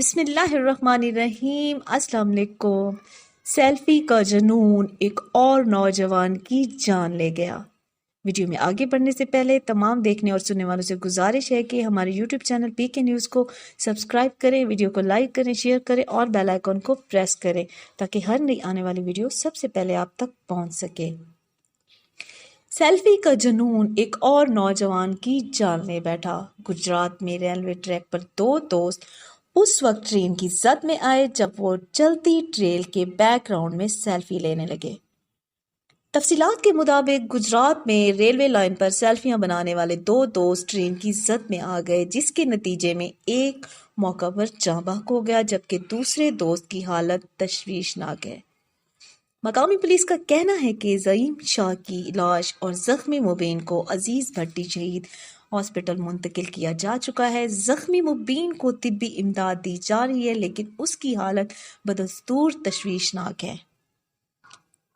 بسم اللہ الرحمن الرحیم۔ السلام علیکم۔ سیلفی کا جنون ایک اور نوجوان کی جان لے گیا۔ ویڈیو میں آگے بڑھنے سے پہلے تمام دیکھنے اور سننے والوں سے گزارش ہے کہ ہمارے یوٹیوب چینل Pknews کو سبسکرائب کریں، ویڈیو کو لائک کریں، شیئر کریں اور بیل آئیکن کو پریس کریں تاکہ ہر نئی آنے والی ویڈیو سب سے پہلے آپ تک پہنچ سکے۔ سیلفی کا جنون ایک اور نوجوان کی جان لے بیٹھا۔ گجرات میں ریلوے ٹریک پر دو دوست اس وقت ٹرین کی زد میں آئے جب وہ چلتی ٹرین کے بیک گراؤنڈ میں سیلفی لینے لگے۔ تفصیلات کے مطابق گجرات میں ریلوے لائن پر سیلفیاں بنانے والے دو دوست ٹرین کی زد میں آ گئے، جس کے نتیجے میں ایک موقع پر جاں بحق ہو گیا جبکہ دوسرے دوست کی حالت تشویشناک ہے۔ مقامی پولیس کا کہنا ہے کہ زعیم شاہ کی لاش اور زخمی مبین کو عزیز بھٹی شہید ہاسپٹل منتقل کیا جا چکا ہے۔ زخمی مبین کو طبی امداد دی جا رہی ہے لیکن اس کی حالت بدستور تشویشناک ہے۔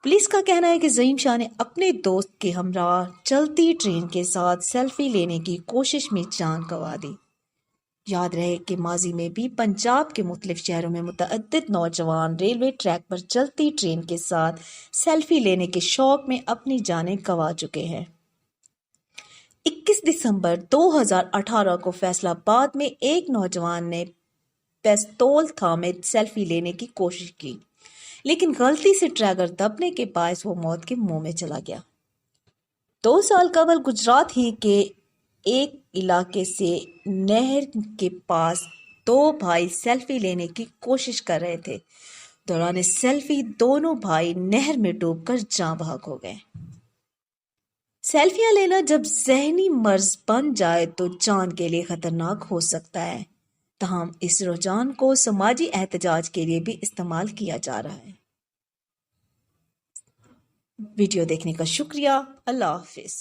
پولیس کا کہنا ہے کہ زعیم شاہ نے اپنے دوست کے ہمراہ چلتی ٹرین کے ساتھ سیلفی لینے کی کوشش میں جان گنوا دی۔ یاد رہے کہ ماضی میں بھی پنجاب کے مختلف شہروں میں متعدد نوجوان ریلوے ٹریک پر چلتی ٹرین کے ساتھ سیلفی لینے کے شوق میں اپنی جانیں گنوا چکے ہیں۔ 21 دسمبر 2018 کو فیصل آباد میں ایک نوجوان نے پستول تھامے سیلفی لینے کی کوشش کی لیکن غلطی سے ٹریگر دبنے کے باعث وہ موت کے منہ میں چلا گیا۔ 2 سال قبل گجرات ہی کے ایک علاقے سے نہر کے پاس 2 بھائی سیلفی لینے کی کوشش کر رہے تھے۔ دوران سیلفی دونوں بھائی نہر میں ڈوب کر جاں بحق ہو گئے۔ سیلفیاں لینا جب ذہنی مرض بن جائے تو جان کے لیے خطرناک ہو سکتا ہے، تاہم اس رجحان کو سماجی احتجاج کے لیے بھی استعمال کیا جا رہا ہے۔ ویڈیو دیکھنے کا شکریہ۔ اللہ حافظ۔